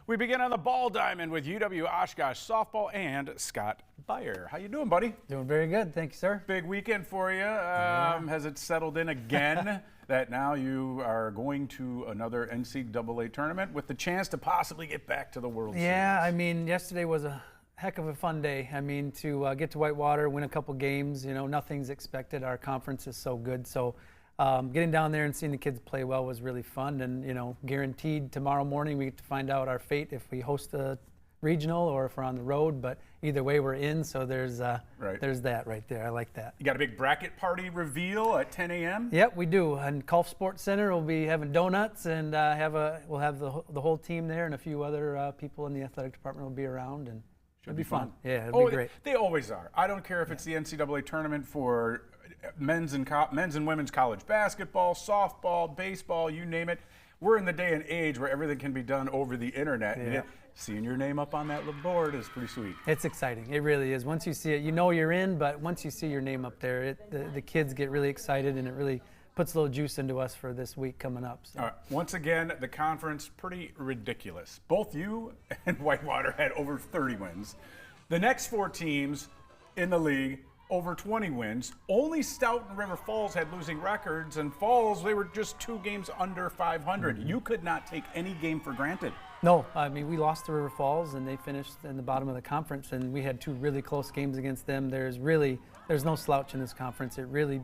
We begin on the ball diamond with UW Oshkosh softball and Scott Beyer. How you doing, buddy? Doing very good, thank you, sir. Big weekend for you. Has it settled in again that now you are going to another NCAA tournament with the chance to possibly get back to the World Series? Yeah, I mean, yesterday was a heck of a fun day. I mean, to get to Whitewater, win a couple games, nothing's expected. Our conference is so good. So getting down there and seeing the kids play well was really fun. And, guaranteed tomorrow morning we get to find out our fate if we host a regional or if we're on the road. But either way, we're in. So there's that right there. I like that. You got a big bracket party reveal at 10 a.m.? Yep, we do. And Golf Sports Center will be having donuts, and we'll have the whole team there, and a few other people in the athletic department will be around. And it'll be fun. Yeah, it'll be great. They always are. I don't care if it's the NCAA tournament for men's and women's college basketball, softball, baseball, you name it. We're in the day and age where everything can be done over the internet. Yeah. And seeing your name up on that little board is pretty sweet. It's exciting. It really is. Once you see it, you know you're in, but once you see your name up there, the kids get really excited, and it really puts a little juice into us for this week coming up. So. All right. Once again, the conference, pretty ridiculous. Both you and Whitewater had over 30 wins. The next four teams in the league, over 20 wins. Only Stout and River Falls had losing records, and Falls, they were just 2 games under 500. You could not take any game for granted. No, I mean, we lost to River Falls, and they finished in the bottom of the conference, and we had 2 really close games against them. There's no slouch in this conference. It really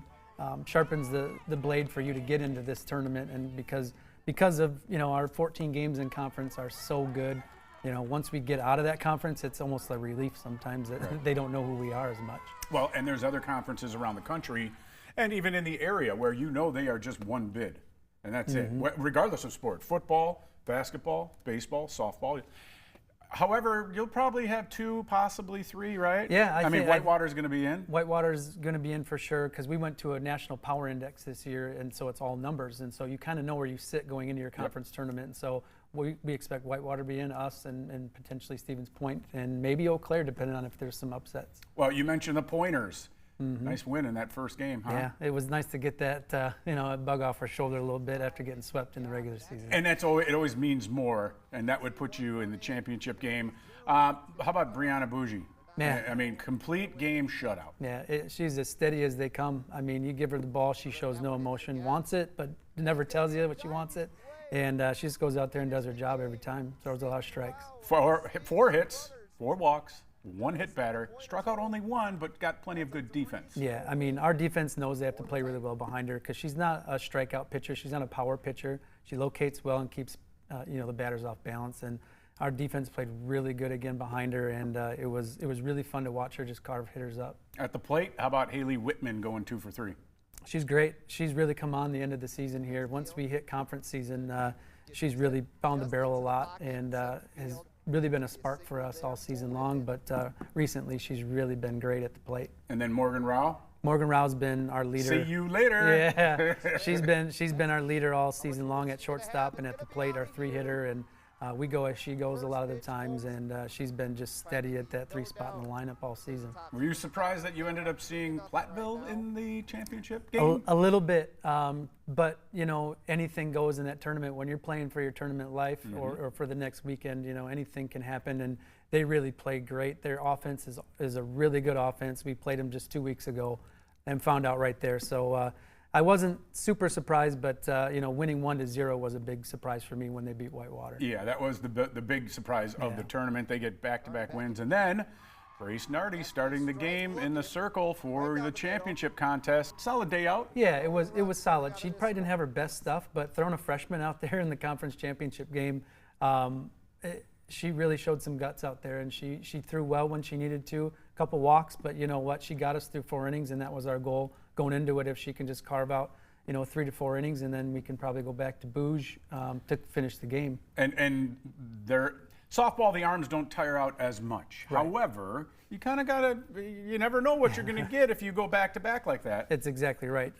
sharpens the blade for you to get into this tournament, and because of our 14 games in conference are so good. Once we get out of that conference, it's almost a relief sometimes that they don't know who we are as much. Well, and there's other conferences around the country and even in the area where they are just one bid, and that's it, regardless of sport, football, basketball, baseball, softball. However, you'll probably have 2, possibly 3, right? Yeah. I mean, Whitewater's going to be in? Whitewater's going to be in for sure, because we went to a national power index this year, and so it's all numbers, and so you kind of know where you sit going into your conference tournament. And so we expect Whitewater to be in, us, and potentially Stevens Point, and maybe Eau Claire, depending on if there's some upsets. Well, you mentioned the Pointers. Nice win in that first game, huh? Yeah, it was nice to get that bug off our shoulder a little bit after getting swept in the regular season. And it always means more, and that would put you in the championship game. How about Brianna Bougie? Yeah. I mean, complete game shutout. Yeah, she's as steady as they come. I mean, you give her the ball, she shows no emotion, wants it, but never tells you what she wants it. And she just goes out there and does her job every time, throws a lot of strikes. 4 hits, 4 walks, 1 hit batter, struck out only 1, but got plenty of good defense. Yeah, I mean, our defense knows they have to play really well behind her, because she's not a strikeout pitcher. She's not a power pitcher. She locates well and keeps, the batters off balance. And our defense played really good again behind her, and it was really fun to watch her just carve hitters up. At the plate, how about Haley Whitman going 2 for 3? She's great. She's really come on the end of the season here. Once we hit conference season, she's really found the barrel a lot, and has really been a spark for us all season long. But recently, she's really been great at the plate. And then Morgan Rao? Morgan Rao's been our leader. See you later. Yeah, she's been our leader all season long at shortstop and at the plate, our 3-hitter, and we go as she goes a lot of the times, and she's been just steady at that 3 spot in the lineup all season. Were you surprised that you ended up seeing Platteville in the championship game? A little bit, but anything goes in that tournament. When you're playing for your tournament life or for the next weekend, anything can happen, and they really played great. Their offense is a really good offense. We played them just 2 weeks ago and found out right there. So I wasn't super surprised, but winning 1-0 was a big surprise for me when they beat Whitewater. Yeah, that was the big surprise of the tournament. They get back-to-back wins, and then Grace Nardi starting the game in the circle for the championship contest. Solid day out. Yeah, it was solid. She probably didn't have her best stuff, but throwing a freshman out there in the conference championship game, she really showed some guts out there, and she threw well when she needed to. A couple walks, but you know what? She got us through 4 innings, and that was our goal going into it. If she can just carve out, 3 to 4 innings, and then we can probably go back to Bouge to finish the game. And their softball, the arms don't tire out as much. Right. However, you kind of you never know what you're going to get if you go back to back like that. That's exactly right.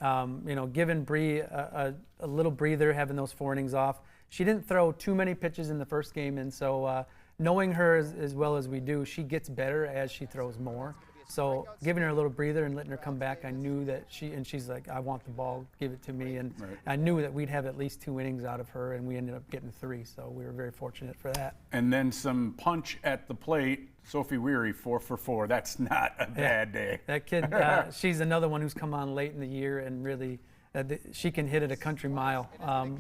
Giving Bree a little breather, having those 4 innings off. She didn't throw too many pitches in the first game, and so knowing her as well as we do, she gets better as she throws more. So giving her a little breather and letting her come back, I knew that she's like, I want the ball, give it to me. And Right. I knew that we'd have at least 2 innings out of her, and we ended up getting 3. So we were very fortunate for that. And then some punch at the plate. Sophie Weary, 4 for 4. That's not a bad day. That kid, she's another one who's come on late in the year and really, she can hit it a country mile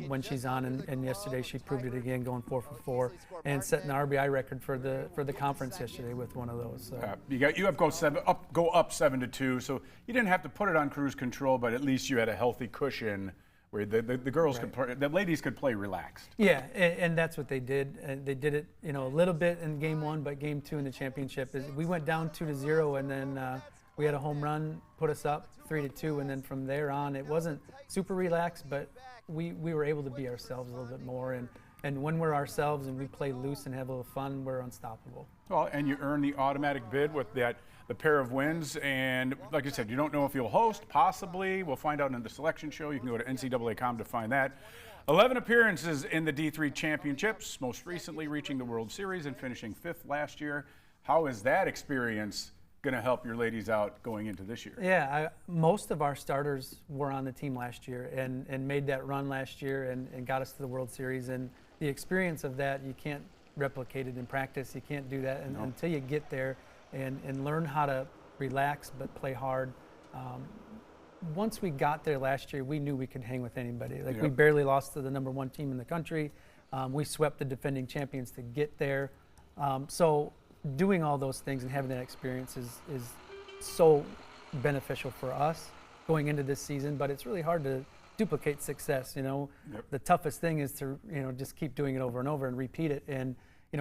when she's on. And yesterday she proved it again, going 4 for 4 and setting the RBI record for the conference yesterday with one of those. So. You have go up 7-2. So you didn't have to put it on cruise control, but at least you had a healthy cushion where the girls Right. could play, the ladies could play relaxed. Yeah, and that's what they did. And they did it, a little bit in game 1, but game 2 in the championship we went down 2-0, and then we had a home run put us up 3-2, and then from there on, it wasn't super relaxed, but we were able to be ourselves a little bit more. And when we're ourselves and we play loose and have a little fun, we're unstoppable. Well, and you earn the automatic bid with the pair of wins. And like I said, you don't know if you'll host, possibly. We'll find out in the selection show. You can go to NCAA.com to find that. 11 appearances in the D3 championships, most recently reaching the World Series and finishing 5th last year. How is that experience going to help your ladies out going into this year? Yeah, most of our starters were on the team last year and made that run last year and got us to the World Series. And the experience of that, you can't replicate it in practice. You can't do that until you get there and learn how to relax but play hard. Once we got there last year, we knew we could hang with anybody. Like, we barely lost to the #1 team in the country. We swept the defending champions to get there. So doing all those things and having that experience is so beneficial for us going into this season, but it's really hard to duplicate success. The toughest thing is to just keep doing it over and over and repeat it. And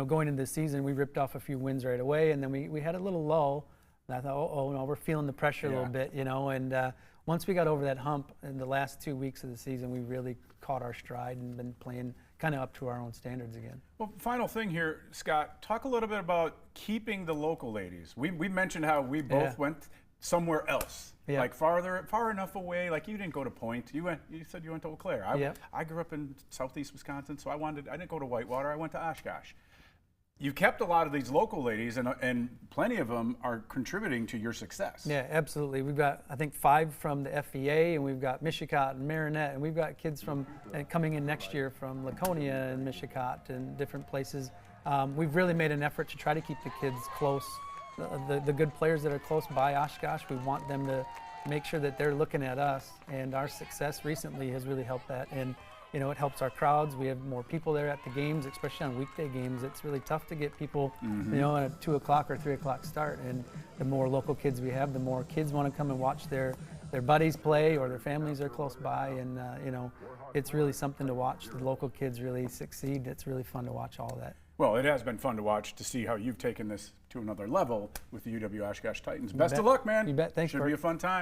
going into this season, we ripped off a few wins right away, and then we had a little lull. And I thought, no, we're feeling the pressure a little bit, and once we got over that hump in the last 2 weeks of the season, we really caught our stride and been playing kind of up to our own standards again. Well, final thing here, Scott, talk a little bit about keeping the local ladies. We mentioned how we both went somewhere else, like far enough away. Like, you didn't go to Point. You said you went to Eau Claire. I grew up in southeast Wisconsin, so I didn't go to Whitewater. I went to Oshkosh. You kept a lot of these local ladies, and plenty of them are contributing to your success. Yeah, absolutely. We've got, I think, 5 from the FVA, and we've got Michigat and Marinette, and we've got kids from coming in next year from Laconia and Michigat and different places. We've really made an effort to try to keep the kids close. The good players that are close by Oshkosh, we want them to make sure that they're looking at us, and our success recently has really helped that. And it helps our crowds. We have more people there at the games, especially on weekday games. It's really tough to get people, at a 2 o'clock or 3 o'clock start. And the more local kids we have, the more kids want to come and watch their buddies play, or their families are close by. And, it's really something to watch the local kids really succeed. It's really fun to watch all of that. Well, it has been fun to watch, to see how you've taken this to another level with the UW Oshkosh Titans. Best of luck, man. You bet. Thanks, Should Bert. be a fun time.